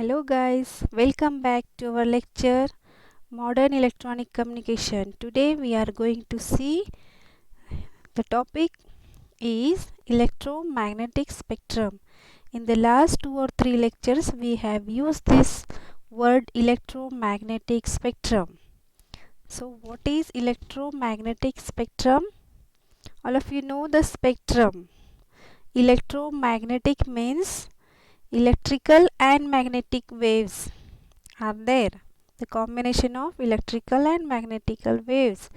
Hello guys, welcome back to our lecture Modern Electronic Communication. Today we are going to see the topic is electromagnetic spectrum. In the last 2 or 3 lectures we have used this word electromagnetic spectrum. So what is electromagnetic spectrum? All of you know the spectrum. Electromagnetic means electrical and magnetic waves are there. The combination of electrical and magnetical waves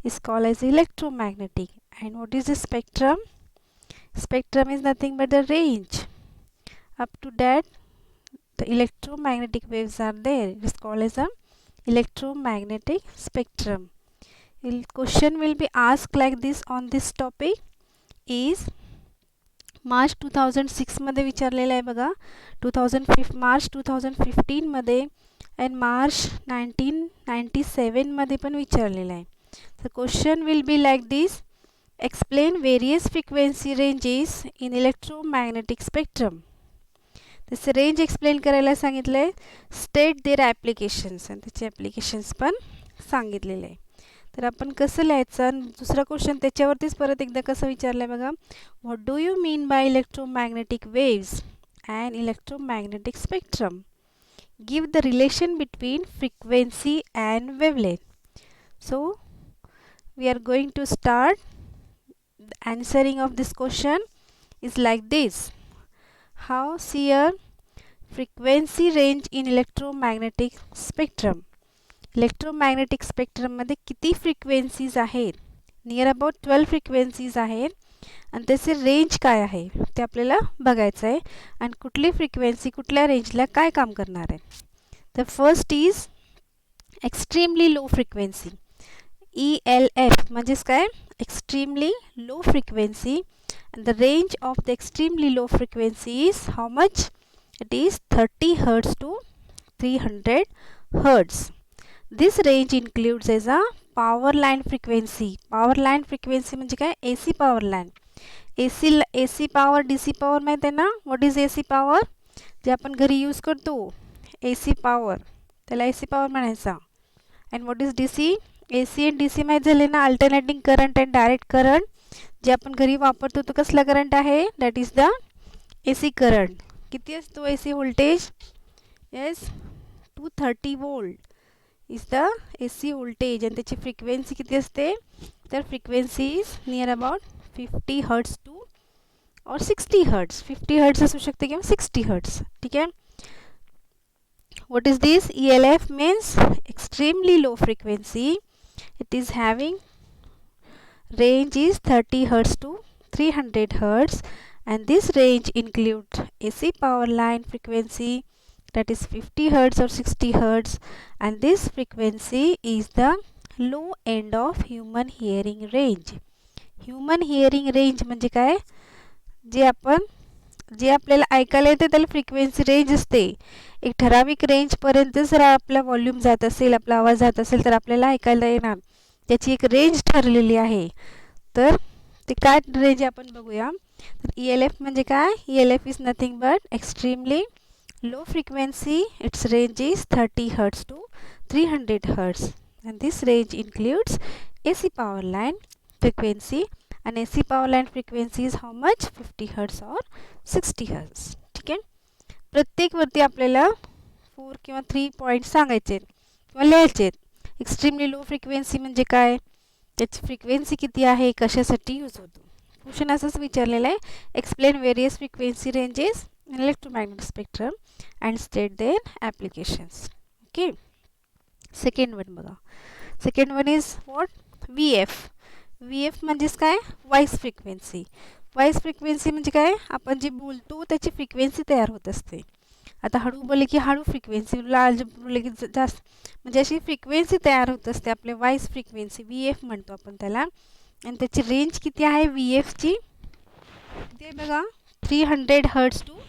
is called as electromagnetic. And what is the spectrum? Spectrum is nothing but the range. Up to that, the electromagnetic waves are there. It is called as a electromagnetic spectrum. Question will be asked like this on this topic is March 2006 मध्ये विचारलेला आहे बघा. मार्च 2015 मध्ये and March 1997 मध्ये पण विचारलेला आहे. The question will be like this. Explain various frequency ranges in electromagnetic spectrum. त्याचे रेंज एक्सप्लेन करायला सांगितलंय. स्टेट देअर ॲप्लिकेशन्स आणि त्याचे ॲप्लिकेशन्स पण सांगितलेले आहे. तर आपण कसं लिहायचं. दुसरा क्वेश्चन त्याच्यावरतीच परत एकदा कसं विचारलं आहे बघा. What do you mean by electromagnetic waves and electromagnetic spectrum. Give the relation between frequency and wavelength. So we are going to start. The answering of this question is like this. How see a frequency range in electromagnetic spectrum. Electromagnetic spectrum मध्ये किती frequencies आहेत. Near about 12 frequencies आहेत आणि त्याचे range काय आहे ते आपल्याला बघायचं आहे आणि कुठली फ्रिक्वेन्सी कुठल्या रेंजला काय काम करणार आहे. The first is extremely low frequency. ELF म्हणजेच काय extremely low frequency. and the range of the extremely low frequency is how much? It is 30 hertz to 300 hertz. This range includes as a power line frequency. Power line frequency म्हणजे काय AC power line. AC power DC power माहीत आहे ना. What is AC power. जे आपण घरी use करतो AC power त्याला AC पॉवर म्हणायचा. And what is DC. AC आणि DC माहीत झाले ना. Alternating current and direct current. जे आपण घरी वापरतो तो कसला करंट आहे. That is the AC current. किती असतो AC voltage. Yes 230 volt is the AC voltage. आणि त्याची फ्रिक्वेन्सी किती असते. तर frequency is near about 50 hertz to और 60 हर्ट्स. 50 हर्ट्स असू शकते किंवा 60 हर्ट्स. ठीक आहे. What is this. ELF means extremely low frequency. It is having range is 30 hertz to 300 hertz and this range includes AC power line frequency that is 50 hertz or 60 hertz and this frequency is the low end of human hearing range. Human hearing range म्हणजे काय. जे आपल्याला ऐकायला येते त्याला frequency range असते. एक ठराविक रेंजपर्यंत जर आपला व्हॉल्यूम जात असेल आपला आवाज जात असेल तर आपल्याला ऐकायला येणार. त्याची एक रेंज ठरलेली आहे. तर ते काय रेंज आपण बघूया. तर ELF म्हणजे काय. ELF is nothing but extremely low frequency. Its range is 30 hertz to 300 hertz and this range includes AC power line frequency and AC power line frequency is how much 50 hertz or 60 hertz. ठीक आहे. प्रत्येक वरती आपल्याला 4 किंवा 3 point सांगायचे किंवा लिहायचे. Extremely low frequency म्हणजे काय. त्याची फ्रिक्वेन्सी किती आहे कशासाठी यूज होतो. क्वेश्चन असंच विचारलेलं आहे. Explain various frequency ranges in electromagnetic spectrum and state their applications. Okay. Second one बघा. Second one is what. VF. VF म्हणजेच काय व्हॉइस फ्रिक्वेन्सी. व्हॉइस फ्रिक्वेन्सी म्हणजे काय आपण जे बोलतो त्याची फ्रिक्वेन्सी तयार होत असते. आता हळू बोलले की हळू फ्रिक्वेन्सी. लाल बोलले की जास्त म्हणजे अशी फ्रिक्वेन्सी तयार होत असते. आपले व्हॉइस फ्रिक्वेन्सी VF म्हणतो आपण त्याला. आणि त्याची रेंज किती आहे VFची. ते बघा 300 hertz to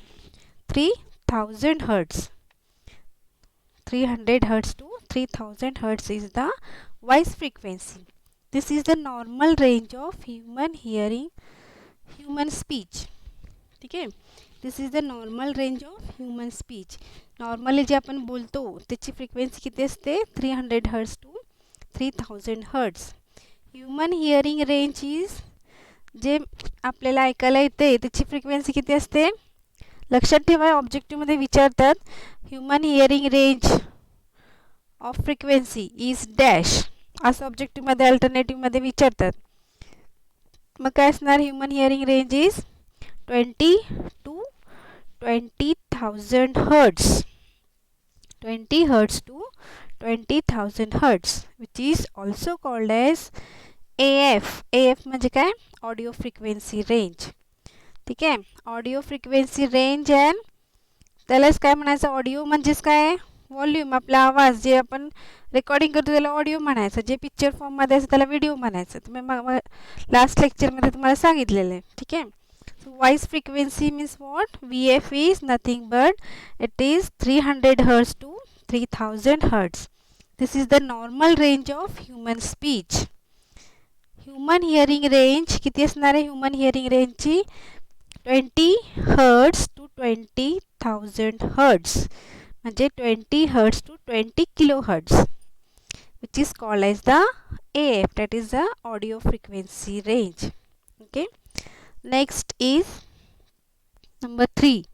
3000 hertz. 300 hertz to 3000 hertz is the voice frequency. This is the normal range of human hearing, human speech. ठीक है. This is the normal range of human speech. Normally जे आपण बोलतो त्याची फ्रिक्वेन्सी किती असते 300 hertz to 3000 hertz. Human hearing range is जे आपल्याला ऐकायला येते त्याची फ्रिक्वेन्सी किती असते. लक्षात ठेवा ऑब्जेक्टिव्हमध्ये विचारतात human hearing range of frequency is dash असं ऑब्जेक्टिव्हमध्ये अल्टरनेटिव्हमध्ये विचारतात. मग काय असणार human hearing range is 20 to 20,000 hertz. 20 hertz to 20,000 hertz which is also called as AF. AF म्हणजे काय ऑडिओ फ्रिक्वेन्सी रेंज. ठीक आहे ऑडिओ फ्रिक्वेन्सी रेंज अँड त्यालाच काय म्हणायचं ऑडिओ म्हणजेच काय व्हॉल्यूम आपला आवाज जे आपण रेकॉर्डिंग करतो त्याला ऑडिओ म्हणायचं. जे पिक्चर फॉर्ममध्ये असतं त्याला व्हिडिओ म्हणायचं. तुम्ही लास्ट लेक्चरमध्ये तुम्हाला सांगितलेलं आहे. ठीक आहे. So voice frequency means what? VF is nothing but it is 300 hertz to 3000 hertz. This is the normal range of human speech. Human hearing range किती असणार आहे human hearing range ची 20 hertz to 20,000 hertz म्हणजे 20 hertz to 20 kilohertz which is called as the AF, that is the audio frequency range. Okay. Next is number 3.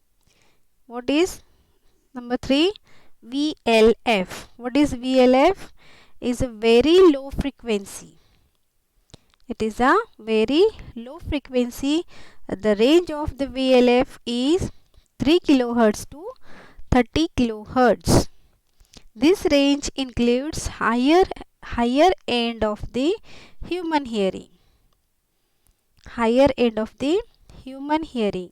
What is number 3? VLF. What is VLF? Is a very low frequency. It is a very low frequency. The range of the VLF is 3 kilohertz to 30 kilohertz. This range includes higher end of the human hearing. Higher end of the human hearing.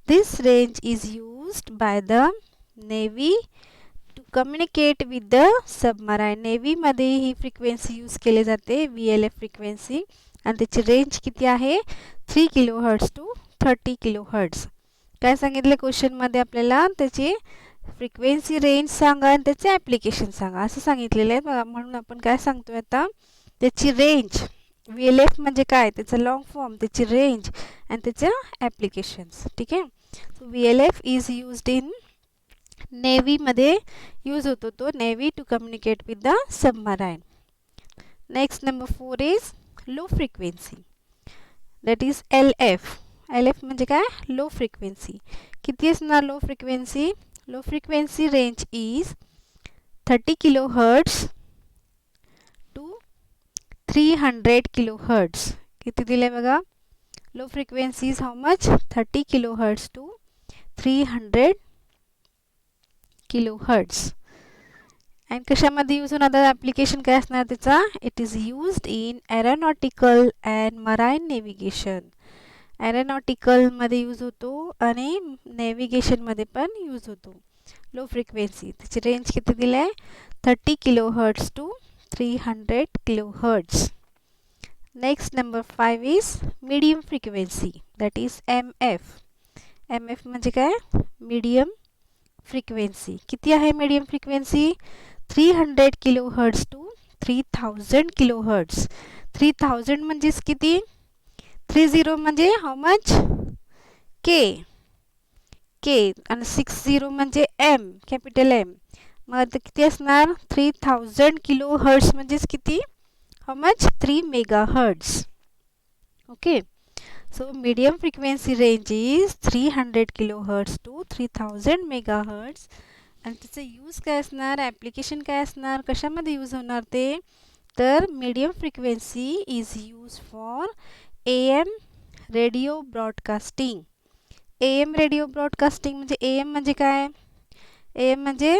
This range is used by the Navy to communicate with the submarine. Navy मध्ये ही frequency use केली जाते VLF frequency आणि त्याची range किती आहे 3 kilohertz to 30 kilohertz. काय सांगितलं क्वेश्चनमध्ये आपल्याला त्याची फ्रिक्वेन्सी रेंज सांगा आणि त्याचे ॲप्लिकेशन सांगा असं सांगितलेलं आहे. म्हणून आपण काय सांगतोय आता त्याची रेंज VLF म्हणजे काय त्याचा लॉंग फॉर्म त्याची रेंज आणि त्याच्या ॲप्लिकेशन्स. ठीक आहे. So VLF is used in नेव्हीमध्ये यूज होतो तो navy to communicate with the submarine. Next number 4 is low frequency that is LF. LF म्हणजे काय लो फ्रिक्वेन्सी. किती असणार low frequency. Low frequency range is 30 kilohertz to 300 kilohertz. किती दिले बघा low frequency is how much 30 kilohertz to 300 kilohertz. And कशामध्ये use होणार application काय असणार त्याचा it is used in aeronautical and marine navigation. एरोनॉटिकलमध्ये यूज होतो आणि नेव्हिगेशनमध्ये पण यूज होतो. लो फ्रिक्वेन्सी त्याची रेंज किती दिली आहे 30 kilohertz to 300 kilohertz. Next number 5 is medium frequency that is MF. MF म्हणजे काय medium frequency. किती आहे medium frequency 300 kilohertz to 3000 kilohertz. 3000 म्हणजेच किती 30 म्हणजे how much K आणि 60 म्हणजे M कॅपिटल M. मग आता किती असणार 3000 किलोहर्ट्ज म्हणजेच किती how much 3 megahertz. Okay. So medium frequency range is 300 kilohertz to 3000 megahertz. आणि त्याचं यूज काय असणार ॲप्लिकेशन काय असणार कशामध्ये यूज होणार ते तर medium frequency is use for AM radio broadcasting. AM radio broadcasting म्हणजे AM म्हणजे काय AM म्हणजे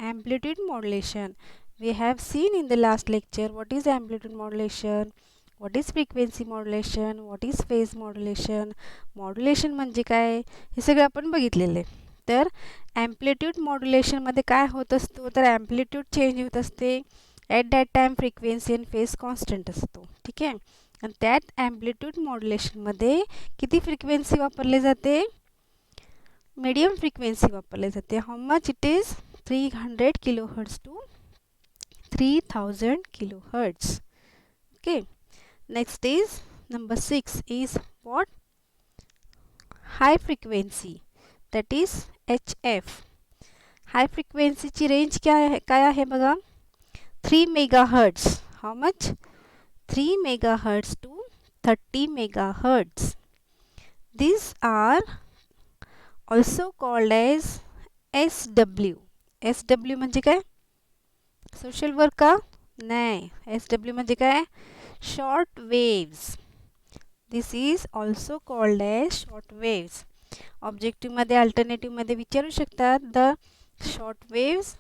amplitude modulation. We have seen in the last lecture what is amplitude modulation, what is frequency modulation, what is phase modulation. Modulation म्हणजे काय हे सगळं आपण बघितलेले. तर amplitude modulation मध्ये काय होत असतो तर amplitude चेंज होत असते at that time frequency and phase constant असतो. ठीक आहे. आणि त्यात amplitude modulation मध्ये किती फ्रिक्वेन्सी वापरली जाते मीडियम फ्रिक्वेन्सी वापरली जाते. How much it is 300 kilohertz to 3000 kilohertz. Okay. Next is number 6 is what high frequency. That is HF. High फ्रिक्वेन्सीची रेंज काय आहे बघा, 3 megahertz. How much? 3 megahertz to 30 megahertz. These are also called as SW. SW म्हणजे काय? Social work का? नाही. SW म्हणजे काय? Short waves. This is also called as short waves. ऑब्जेक्टिव्हमध्ये अल्टरनेटिव्हमध्ये विचारू शकतात. The short waves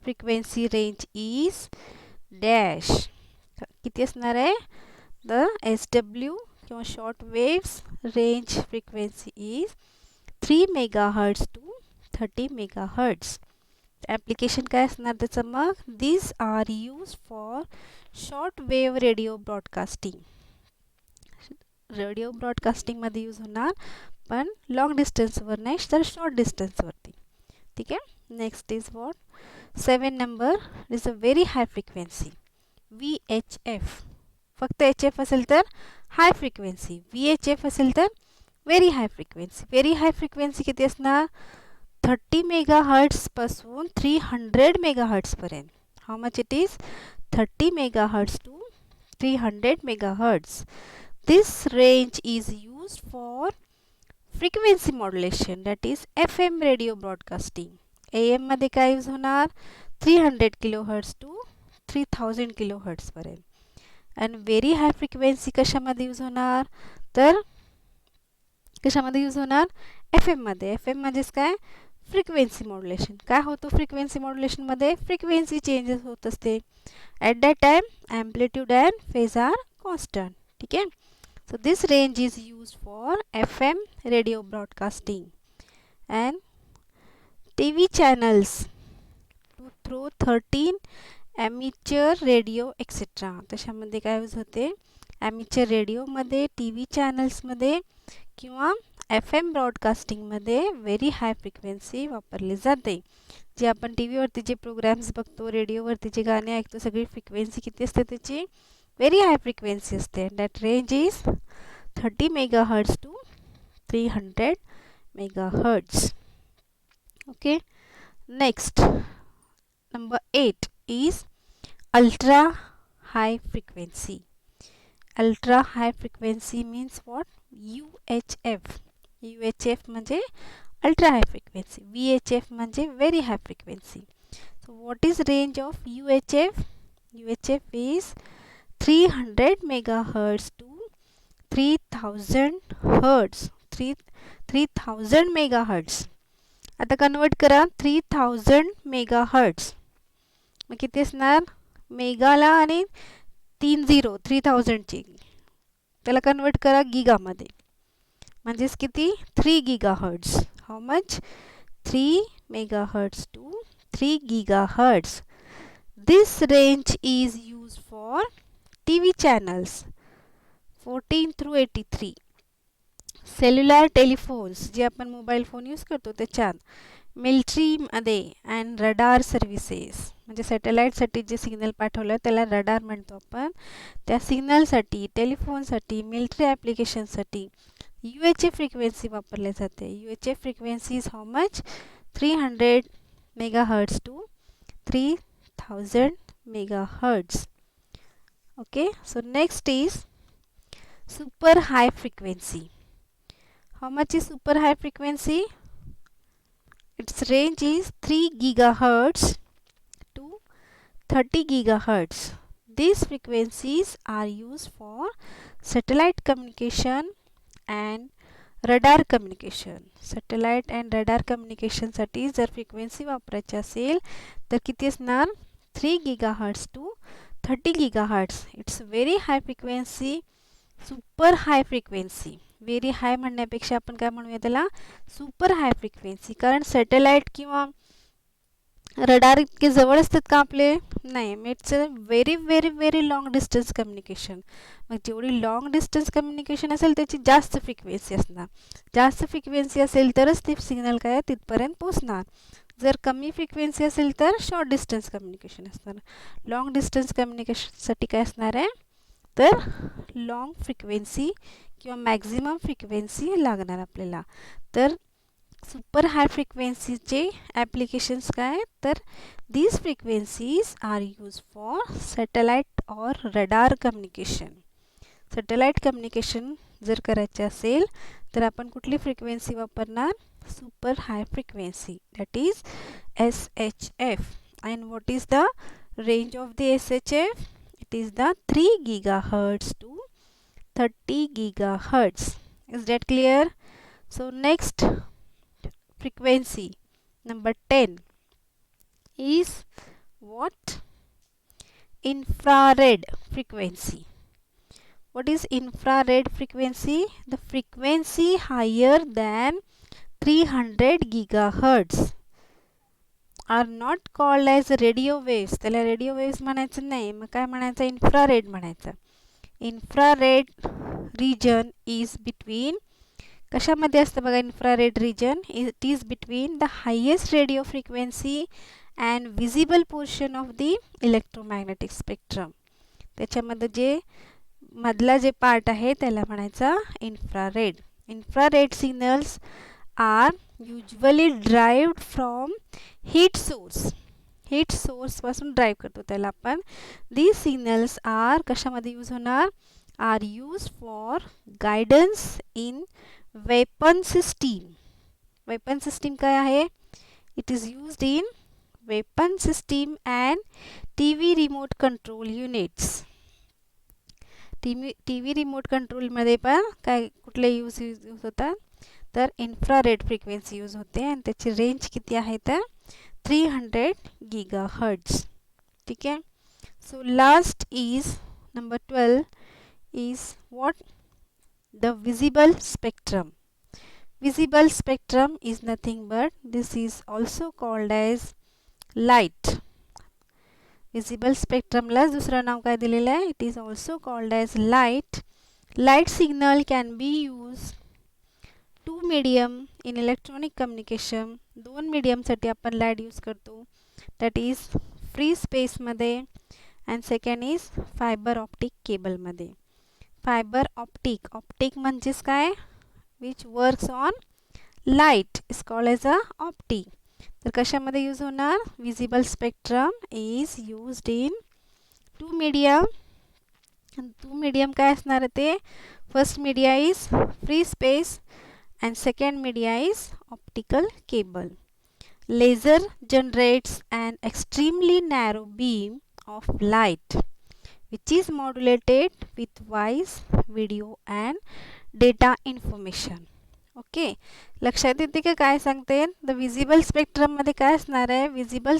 frequency range is dash. किती असणार आहे? द SW किंवा short waves range frequency is 3 megahertz to 30 megahertz. Application काय असणार त्याचं मग? These are used for short wave radio broadcasting. Radio ब्रॉडकास्टिंगमध्ये यूज होणार, पण लॉंग डिस्टन्सवर नाही तर शॉर्ट डिस्टन्सवरती. ठीक आहे. Next is what? 7 number is a very high frequency. VHF. फक्त HF असेल तर हाय फ्रिक्वेन्सी, VHF असेल तर very high frequency. Very high frequency किती असणार? 30 मेगाहर्ट्स पासून 300 मेगाहर्ट्स पर्यंत. How much it is? 30 megahertz to 300 megahertz. This range is used for frequency modulation, that is FM radio broadcasting. AM मध्ये काय यूज होणार? 300 kilohertz to 3000 kilohertz पर्यंत. आणि very high frequency कशामध्ये यूज होणार? तर कशामध्ये यूज होणार? FM मध्ये. FM म्हणजेच काय? Frequency modulation. काय होतं फ्रिक्वेन्सी मॉड्युलेशनमध्ये? फ्रिक्वेन्सी चेंजेस होत असते. At that time amplitude and phase are constant. ठीक आहे. So this range is used for FM radio broadcasting and TV channels through 13 amateur radio etcetera. तशामध्ये काय यूज होते? ॲमेचर रेडिओमध्ये, TV चॅनल्समध्ये किंवा FM ब्रॉडकास्टिंगमध्ये व्हेरी हाय फ्रिक्वेन्सी वापरली जाते. जे आपण टी व्हीवरती जे प्रोग्राम्स बघतो, रेडिओवरती जे गाणे ऐकतो, सगळी फ्रिक्वेन्सी किती असते त्याची? व्हेरी हाय फ्रिक्वेन्सी असते. That range is 30 megahertz to 300 megahertz. Okay. Next number 8 is ultra high frequency. Ultra high frequency means what? UHF. UHF म्हणजे अल्ट्रा हाय फ्रिक्वेन्सी. VHF म्हणजे very high frequency. So what is range of UHF? UHF is 300 megahertz to 3000 hertz. 3000 megahertz. आता convert करा 3000 megahertz. मग किती असणार? मेगाला आणि 30 ची त्याला कन्वर्ट करा गिगामध्ये. म्हणजेच किती? 3 gigahertz. How much? 3 megahertz to 3 gigahertz. This range is used for TV channels 14 through 83. Cellular टेलिफोन्स जे आपण मोबाईल फोन यूज करतो त्याच्यात, मिलिटरीमध्ये अँड रडार सर्व्हिसेस म्हणजे सॅटेलाईटसाठी जे सिग्नल पाठवलं त्याला रडार म्हणतो आपण. त्या सिग्नलसाठी, टेलिफोनसाठी, मिलिटरी ॲप्लिकेशनसाठी UHF फ्रिक्वेन्सी वापरली जाते. UHF frequency is how much? 300 megahertz to 3000 megahertz. Okay, so next is super high frequency. How much is super high frequency? Its range is 3 gigahertz to 30 gigahertz. These frequencies are used for satellite communication and radar communication. Satellite and radar communication साठी जर frequency वापरायची असेल तर किती असणार? 3 gigahertz to 30 gigahertz. It's very high frequency, super high frequency. Very high म्हणण्यापेक्षा आपण काय म्हणूया त्याला? Super high frequency. कारण सॅटेलाईट किंवा रडार इतके जवळ असतात का आपले? नाही. It's a very very very long distance communication. मग जेवढी लॉंग डिस्टन्स कम्युनिकेशन असेल त्याची जास्त फ्रिक्वेन्सी असणार. जास्त फ्रिक्वेन्सी असेल तरच ते सिग्नल काय तिथपर्यंत पोचणार. जर कमी फ्रिक्वेन्सी असेल तर शॉर्ट डिस्टन्स कम्युनिकेशन असणार. लॉंग डिस्टन्स कम्युनिकेशनसाठी काय असणार आहे? तर लॉंग फ्रिक्वेन्सी किंवा मॅक्झिमम फ्रिक्वेन्सी लागणार आपल्याला. तर सुपर हाय फ्रिक्वेन्सीचे ॲप्लिकेशन्स काय तर these frequencies are used for satellite or radar communication. Satellite communication जर करायचे असेल तर आपण कुठली फ्रिक्वेन्सी वापरणार super high frequency that is SHF. and what is the range of the SHF? It is the 3 gigahertz to 30 gigahertz. Is that clear? So next frequency number 10 is what? Infrared frequency. What is infrared frequency? The frequency higher than 300 gigahertz are not called as radio waves. त्याला radio waves म्हणायचं नाही, मग काय म्हणायचं infrared म्हणायचं. Infrared region is between कशामध्ये असतं बघा infrared region it is between the highest radio frequency and visible portion of the electromagnetic spectrum. त्याच्यामध्ये जे मधला जे पार्ट आहे त्याला म्हणायचा infrared. Infrared signals are usually derived from heat source पासून ड्राइव्ह करतो त्याला आपण. दीज सिग्नल्स आर कशामध्ये यूज होणार are use for guidance in weapon system. Weapon system काय आहे it is used in weapon system and TV remote control units. TV remote कंट्रोलमध्ये पण काय कुठले यूज होतात तर इन्फ्रारेड फ्रिक्वेन्सी यूज होते आणि त्याची रेंज किती आहे तर 300 gigahertz. ठीक आहे. So last is number 12 is what the visible spectrum. Visible spectrum is nothing but this is also called as light. Visible स्पेक्ट्रमला दुसरं नाव काय दिलेलं आहे it is also called as light. Light signal can be use to medium in electronic communication. दोन मीडियमसाठी आपण light use करतो दॅट इज फ्री स्पेसमध्ये and second is fibre optic केबलमध्ये. फायबर ऑप्टिक म्हणजेच काय which works on light is called as a optic. तर कशामध्ये यूज होणार visible spectrum is used in two medium. Two medium काय असणार आहे ते first media is free space and second media is optical cable. Laser generates an extremely narrow beam of light which is modulated with voice, video and data information. Okay लक्षात येते का काय सांगते the visible spectrum मध्ये काय असणार आहे visible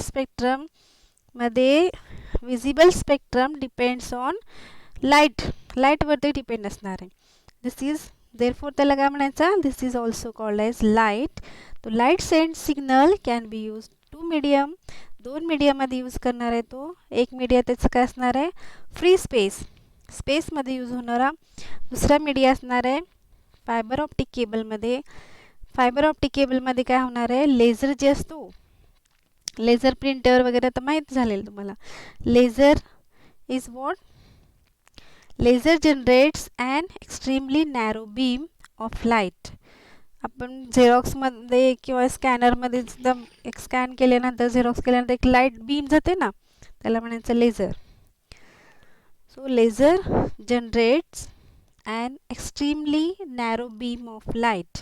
spectrum depends on लाईटवरती डिपेंड असणार आहे. दिस इज therefore त्याला काय म्हणायचं this is also called as light. तो light send signal can be use to medium. दोन मीडियममध्ये यूज करणार आहे तो. एक मीडिया त्याचं काय असणार आहे फ्री स्पेसमध्ये यूज होणारा. दुसरा मीडिया असणार आहे फायबर ऑप्टिक केबलमध्ये. फायबर ऑप्टिक केबलमध्ये काय होणार आहे लेझर जे असतो लेझर प्रिंटर वगैरे तर माहीत झालेलं तुम्हाला. Laser is what laser generates and extremely narrow beam of light. आपण झेरॉक्समध्ये किंवा स्कॅनरमध्ये सुद्धा एक स्कॅन केल्यानंतर झेरॉक्स केल्यानंतर एक लाईट बीम जाते ना त्याला म्हणायचं laser. So laser generates and extremely narrow beam of light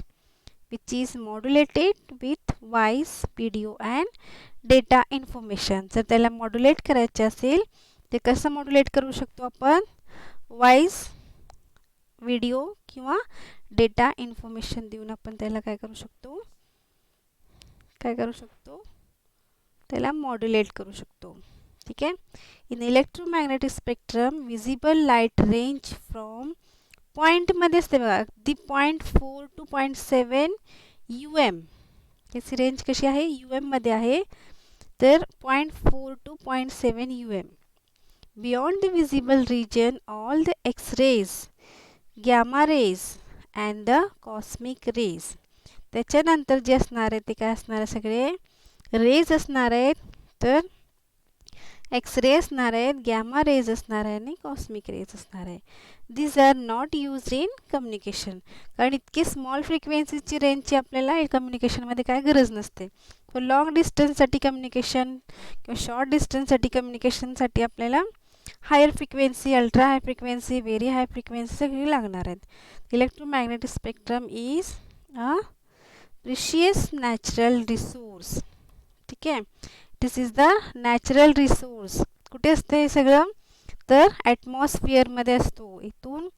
which is modulated with voice video and data information. जर त्याला मॉड्युलेट करायचे असेल ते कसं मॉड्युलेट करू शकतो आपण व्हॉइस व्हिडिओ किंवा डेटा इन्फॉर्मेशन देऊन आपण त्याला काय करू शकतो त्याला मॉड्युलेट करू शकतो. ठीक आहे. In electromagnetic spectrum visible light range from पॉईंटमध्ये असते बघा दी 0.4 to 0.7 UM. याची रेंज कशी आहे UM मध्ये आहे तर 0.4 to 0.7 UM. Beyond the visible region, all the X-rays, gamma rays and the cosmic rays. त्याच्यानंतर जे असणार आहे ते काय असणार आहे सगळे रेज असणार आहेत तर एक्स रे असणार आहेत, गॅमा रेज असणार आहे आणि कॉस्मिक रेज असणार आहे. These are not used in communication, कारण इतकी स्मॉल फ्रिक्वेन्सीची रेंजची आपल्याला कम्युनिकेशनमध्ये काय गरज नसते. तर लॉंग डिस्टन्ससाठी कम्युनिकेशन किंवा शॉर्ट डिस्टन्ससाठी कम्युनिकेशनसाठी आपल्याला higher frequency, ultra high frequency, very high frequency सगळी लागणार आहेत. Electromagnetic spectrum is a precious natural resource. ठीक आहे, this is the natural resource. कुठे असते हे सगळं, तर ॲटमॉस्फिअरमध्ये असतो. इथून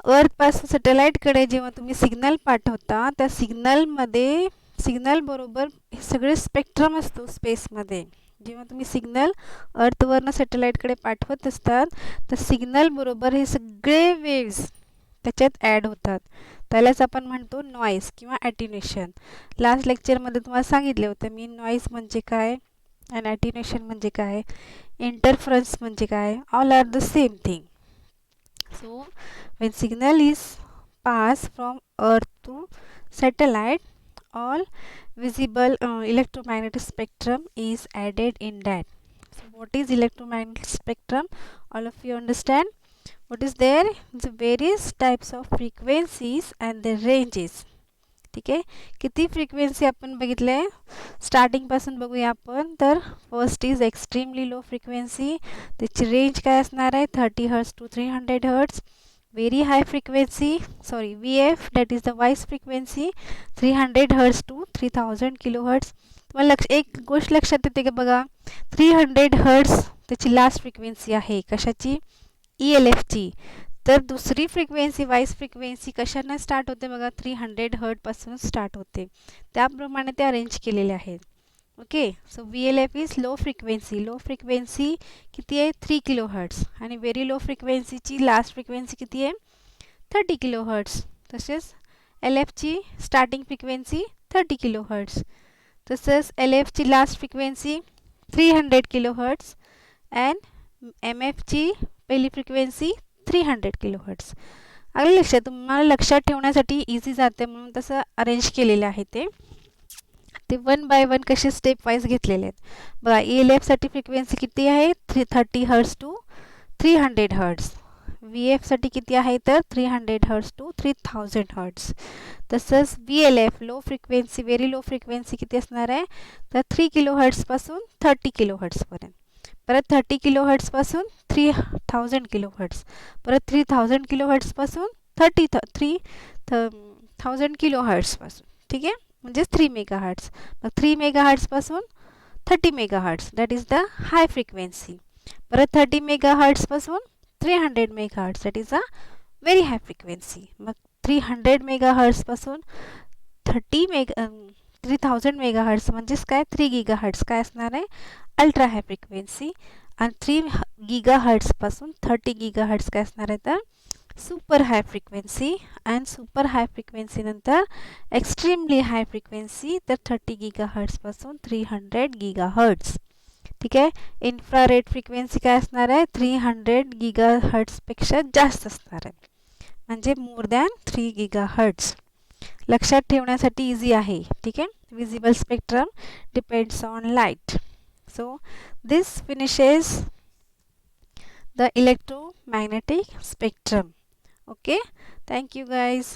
अर्थपासून सॅटेलाईटकडे जेव्हा तुम्ही सिग्नल पाठवता, त्या सिग्नल बरोबर हे सगळे स्पेक्ट्रम असतो स्पेसमध्ये. जेव्हा तुम्ही सिग्नल अर्थवरनं सॅटेलाईटकडे पाठवत असतात, तर सिग्नल बरोबर हे सगळे वेव्स त्याच्यात ॲड होतात. त्यालाच आपण म्हणतो नॉईज किंवा ॲटिन्युएशन. लास्ट लेक्चरमध्ये तुम्हाला सांगितले होते मी, नॉईज म्हणजे काय आणि ॲटिन्युएशन म्हणजे काय, इंटरफरन्स म्हणजे काय, all are the same thing. So when signal is passed from earth to satellite, all visible electromagnetic spectrum is added in that. So what is electromagnetic spectrum? All of you understand what is there? The various types of frequencies and their ranges. ठीक आहे, किती frequency आपण बघितले, स्टार्टिंगपासून बघूया आपण. तर first is extremely low frequency, त्याची range काय असणार आहे 30 hertz to 300 hertz. Very high frequency, sorry VF, that is the voice frequency, 300 hertz to 3000 kilo hertz. तुम्हाला एक गोष्ट लक्षात येते का बघा, 300 हर्ट्स त्याची लास्ट फ्रिक्वेन्सी आहे कशाची, ELFची. तर दुसरी फ्रिक्वेन्सी वॉइस फ्रिक्वेन्सी कशाने स्टार्ट होते बघा, 300 हर्ट्सपासून स्टार्ट होते. त्याप्रमाणे ते अरेंज केलेले आहेत. Okay, so VLF is low frequency. Low frequency किती आहे 3 किलो हर्ट्स, आणि व्हेरी लो फ्रिक्वेन्सीची लास्ट फ्रिक्वेन्सी किती आहे 30 किलो हर्ट्स. तसेच LFची स्टार्टिंग फ्रिक्वेन्सी 30 किलो हर्ट्स. तसंच LFची last frequency 300 kilo hertz and MFची पहिली फ्रिक्वेन्सी 300 किलो हर्ट्स. आलं लक्षात, तुम्हाला लक्षात ठेवण्यासाठी इझी जाते म्हणून तसं अरेंज केलेलं आहे. ते वन बाय वन कसे स्टेप वाईज घेतलेले आहेत बघा. ELFसाठी फ्रिक्वेन्सी किती आहे 30 हर्ट्स टू 300 हर्ट्स. VFसाठी किती आहे तर 300 हर्ट्स टू 3000 हर्ट्स. तसंच VLF low frequency, very low frequency किती असणार आहे तर 3 किलो हर्ट्सपासून 30 किलो हर्ट्सपर्यंत. परत 30 किलो हर्ट्सपासून 3000 किलो हर्ट्स. परत 3000 किलो हर्ट्सपासून 3000 किलो हर्ट्सपासून. ठीक आहे, म्हणजेच 3 मेगा हर्ट्स. मग 3 मेगा हर्ट्सपासून 30 mega hertz, that is the high frequency. परत 30 मेगा हर्ट्सपासून 300 mega hertz, that is a very high frequency. मग 300 मेगा हर्ट्सपासून 3000 मेगा हर्ट्स म्हणजेच काय 3 गिगा हर्ट्स काय असणार आहे अल्ट्रा हाय फ्रिक्वेन्सी. आणि 3 गिगा हर्ट्सपासून 30 गिगा हर्ट्स काय असणार आहे तर super high frequency. And super high frequency नंतर एक्स्ट्रीमली हाय फ्रिक्वेन्सी, तर 30 गिगा हर्ट्सपासून 300 गिगा हर्ट्स. ठीक आहे, इन्फ्रारेड फ्रिक्वेन्सी काय असणार आहे 300 गिगा हर्ट्सपेक्षा जास्त असणार आहे, म्हणजे मोर दॅन 3 गिगा हर्ट्स. लक्षात ठेवण्यासाठी इझी आहे. ठीक आहे, visible spectrum depends on light. So this finishes the electromagnetic spectrum. Okay, thank you guys.